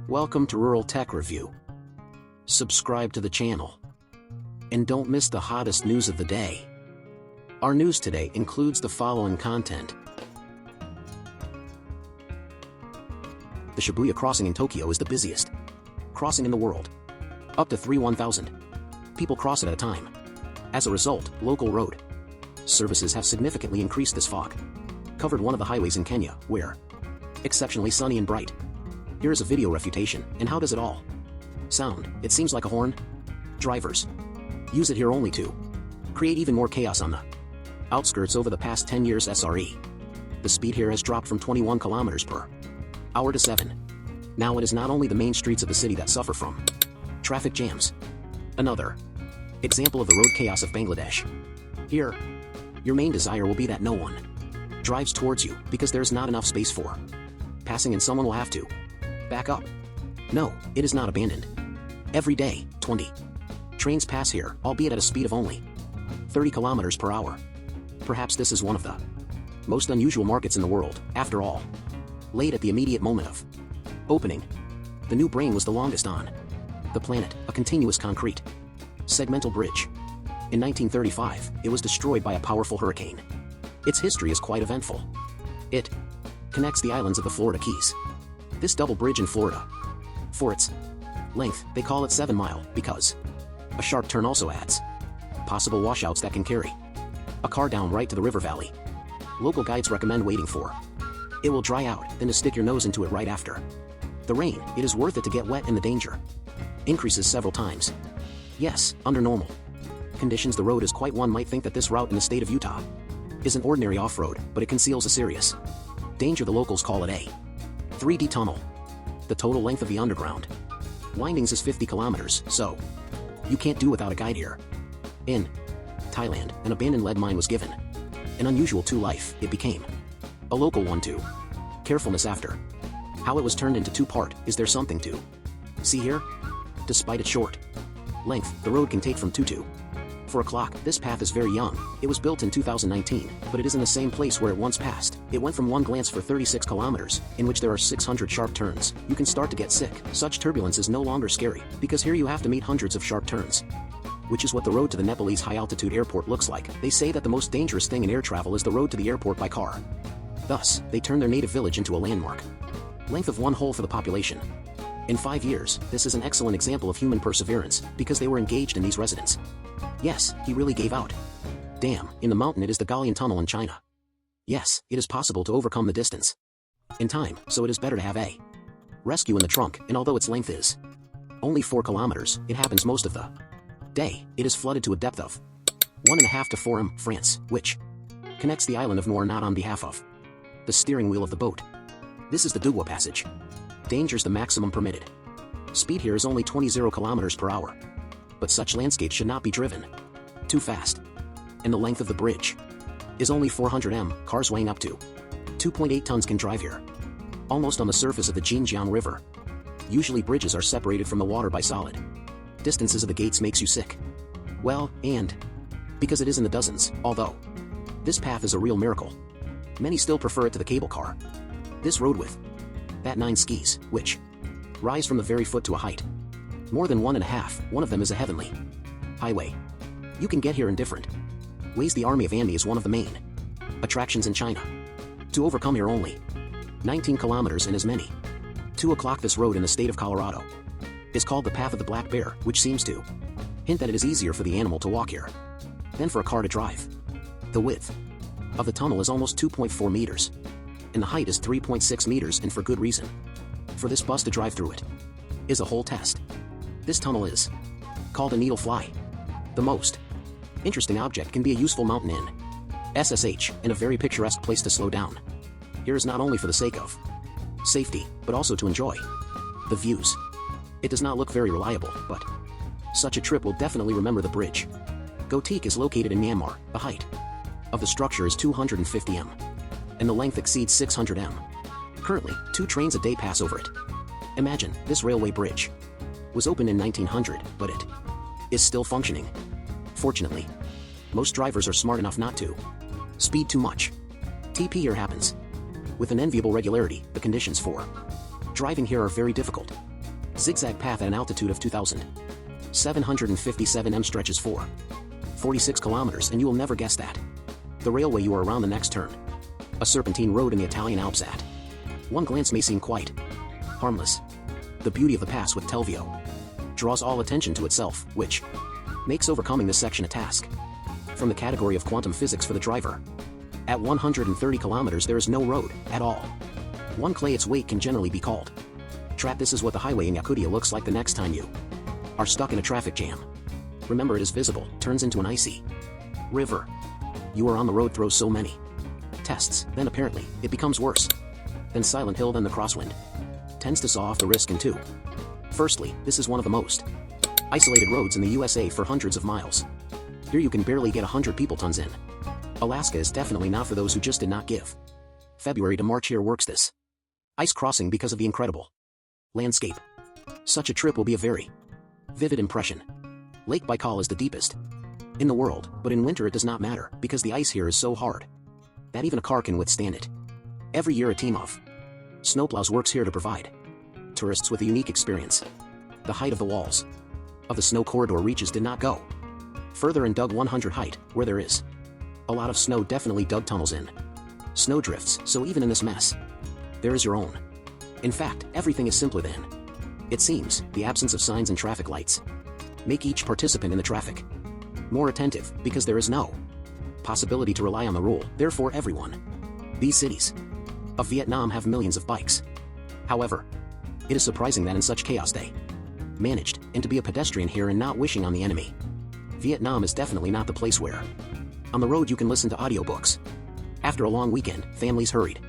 Welcome to Rural Tech Review. Subscribe to the channel. And don't miss the hottest news of the day. Our news today includes the following content. The Shibuya crossing in Tokyo is the busiest crossing in the world. Up to 1,000 people cross it at a time. As a result, local road services have significantly increased this fog. Covered one of the highways in Kenya, where exceptionally sunny and bright. Here is a video refutation, and how does it all sound? It seems like a horn. Drivers use it here only to create even more chaos on the outskirts over the past 10 years SRE. The speed here has dropped from 21 kilometers per hour to 7. Now it is not only the main streets of the city that suffer from traffic jams. Another example of the road chaos of Bangladesh. Here, your main desire will be that no one drives towards you because there is not enough space for passing and someone will have to back up. No, it is not abandoned. Every day, 20 trains pass here, albeit at a speed of only 30 kilometers per hour. Perhaps this is one of the most unusual markets in the world, after all. Late at the immediate moment of opening, the new brain was the longest on the planet, a continuous concrete segmental bridge. In 1935, it was destroyed by a powerful hurricane. Its history is quite eventful. It connects the islands of the Florida Keys. This double bridge in Florida, for its length, they call it 7 Mile, because a sharp turn also adds possible washouts that can carry a car down right to the river valley. Local guides recommend waiting for it will dry out, then to stick your nose into it right after the rain. It is worth it to get wet, and the danger increases several times. Yes, under normal conditions the road is quite. One might think that this route in the state of Utah is an ordinary off-road, but it conceals a serious danger. The locals call it a 3D tunnel. The total length of the underground windings is 50 kilometers, so you can't do without a guide here. In Thailand, an abandoned lead mine was given an unusual to life. It became a local one too. Carefulness after how it was turned into two-part. Is there something to see here? Despite its short length, the road can take from 2 to 4 o'clock. This path is very young. It was built in 2019, but it is in the same place where it once passed. It went from one glance for 36 kilometers, in which there are 600 sharp turns. You can start to get sick. Such turbulence is no longer scary, because here you have to meet hundreds of sharp turns, which is what the road to the Nepalese high-altitude airport looks like. They say that the most dangerous thing in air travel is the road to the airport by car. Thus, they turn their native village into a landmark. Length of one hole for the population. In 5 years, this is an excellent example of human perseverance, because they were engaged in these residents. Yes, he really gave out. Damn, in the mountain it is the Galian Tunnel in China. Yes, it is possible to overcome the distance in time, so it is better to have a rescue in the trunk, and although its length is only 4 kilometers, it happens most of the day. It is flooded to a depth of 1.5 to 4 m, France, which connects the island of Noirnat on behalf of the steering wheel of the boat. This is the Dugwa Passage. Danger's the maximum permitted speed here is only 20 kilometers per hour. But such landscapes should not be driven too fast. And the length of the bridge is only 400 m. Cars weighing up to 2.8 tons can drive here, almost on the surface of the Jinjiang River. Usually bridges are separated from the water by solid distances of the gates. Makes you sick. Well, and because it is in the dozens, although this path is a real miracle, many still prefer it to the cable car. This road with that 9 skis, which rise from the very foot to a height more than 1.5, one of them is a heavenly highway. You can get here in different ways. The Army of Andy is one of the main attractions in China. To overcome here only 19 kilometers and as many 2 o'clock. This road in the state of Colorado is called the Path of the Black Bear, which seems to hint that it is easier for the animal to walk here than for a car to drive. The width of the tunnel is almost 2.4 meters, and the height is 3.6 meters, and for good reason. For this bus to drive through it is a whole test. This tunnel is called a needle fly. The most interesting object can be a useful mountain inn, SSH, and a very picturesque place to slow down. Here is not only for the sake of safety, but also to enjoy the views. It does not look very reliable, but such a trip will definitely remember the bridge. Gotik is located in Myanmar. The height of the structure is 250 m, and the length exceeds 600 m. Currently, 2 trains a day pass over it. Imagine, this railway bridge was opened in 1900, but it is still functioning. Fortunately, most drivers are smart enough not to speed too much. TP here happens with an enviable regularity. The conditions for driving here are very difficult. Zigzag path at an altitude of 2,757 m stretches for 46 kilometers, and you will never guess that. The railway you are around the next turn. A serpentine road in the Italian Alps at one glance may seem quite harmless. The beauty of the pass with Telvio draws all attention to itself, which makes overcoming this section a task. From the category of quantum physics for the driver. At 130 kilometers there is no road at all. One clay its weight can generally be called trap. This is what the highway in Yakutia looks like the next time you are stuck in a traffic jam. Remember, it is visible, turns into an icy river. You are on the road, throws so many tests, then apparently, it becomes worse. Then Silent Hill, then the crosswind tends to saw off the risk in two. Firstly, this is one of the most isolated roads in the USA for hundreds of miles. Here you can barely get 100 people tons in. Alaska is definitely not for those who just did not give February to March. Here works this ice crossing because of the incredible landscape. Such a trip will be a very vivid impression. Lake Baikal is the deepest in the world, but in winter it does not matter because the ice here is so hard that even a car can withstand it. Every year a team of snowplows works here to provide tourists with a unique experience. The height of the walls of the snow corridor reaches did not go further and dug 100 height, where there is a lot of snow, definitely dug tunnels in snow drifts, so even in this mess, there is your own. In fact, everything is simpler than it seems. The absence of signs and traffic lights make each participant in the traffic more attentive, because there is no possibility to rely on the rule, therefore everyone. These cities of Vietnam have millions of bikes. However, it is surprising that in such chaos they managed, and to be a pedestrian here and not wishing on the enemy. Vietnam is definitely not the place where on the road you can listen to audiobooks. After a long weekend, families hurried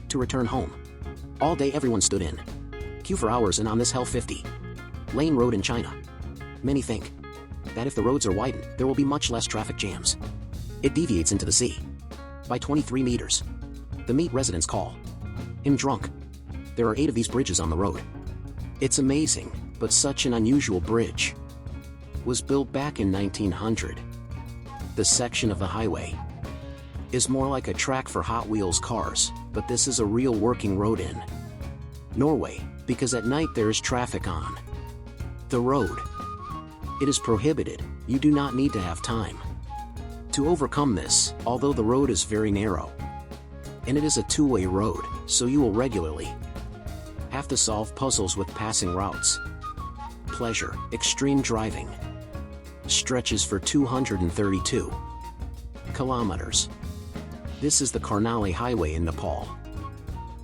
to return home. All day everyone stood in queue for hours, and on this hell 50-lane road in China, many think that if the roads are widened, there will be much less traffic jams. It deviates into the sea by 23 meters. The meat residents call him drunk. There are 8 of these bridges on the road. It's amazing, but such an unusual bridge was built back in 1900. The section of the highway is more like a track for Hot Wheels cars, but this is a real working road in Norway, because at night there is traffic on the road. It is prohibited. You do not need to have time to overcome this, although the road is very narrow. And it is a two-way road, so you will regularly have to solve puzzles with passing routes. Pleasure, extreme driving stretches for 232 kilometers. This is the Karnali Highway in Nepal.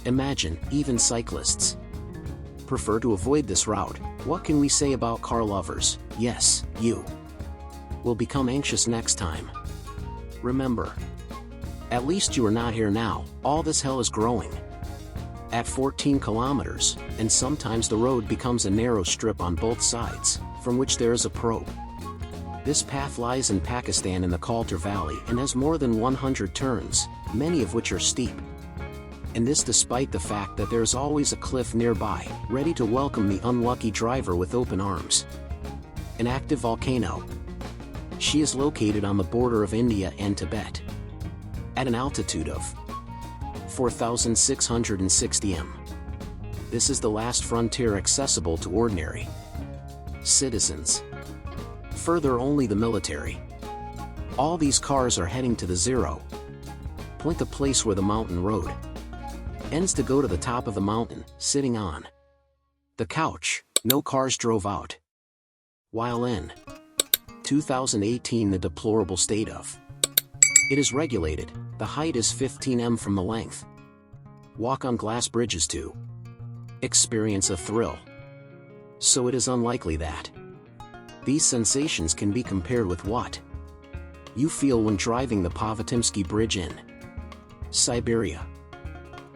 Imagine, even cyclists prefer to avoid this route. What can we say about car lovers? Yes, you will become anxious next time. Remember, at least you are not here now. All this hell is growing at 14 kilometers, and sometimes the road becomes a narrow strip on both sides, from which there is a probe. This path lies in Pakistan in the Kaltar Valley and has more than 100 turns, many of which are steep. And this despite the fact that there is always a cliff nearby, ready to welcome the unlucky driver with open arms. An active volcano. She is located on the border of India and Tibet, at an altitude of 4,660 m. This is the last frontier accessible to ordinary citizens. Further, only the military. All these cars are heading to the 0 point, the place where the mountain road ends, to go to the top of the mountain, sitting on the couch. No cars drove out. While in 2018, the deplorable state of it is regulated. The height is 15 m from the length. Walk on glass bridges to experience a thrill. So it is unlikely that these sensations can be compared with what you feel when driving the Povatimsky Bridge in Siberia.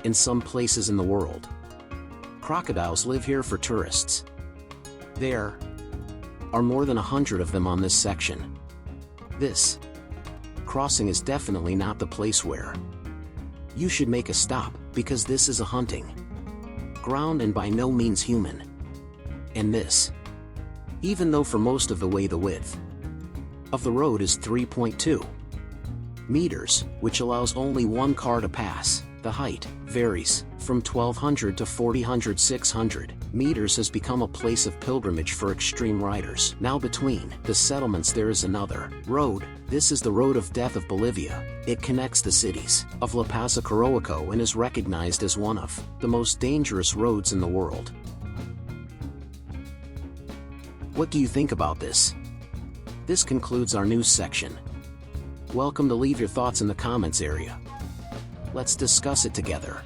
In some places in the world, crocodiles live here for tourists. There are more than 100 of them on this section. This crossing is definitely not the place where you should make a stop, because this is a hunting ground and by no means human. And this, even though for most of the way the width of the road is 3.2 meters, which allows only one car to pass, the height varies from 1200 to 4000, 600. Meters has become a place of pilgrimage for extreme riders. Now between the settlements there is another road. This is the Road of Death of Bolivia. It connects the cities of La Paz and Coroico and is recognized as one of the most dangerous roads in the world. What do you think about this? This concludes our news section. Welcome to leave your thoughts in the comments area. Let's discuss it together.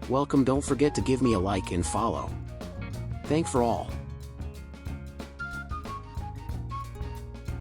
Welcome, don't forget to give me a like and follow. Thank for all.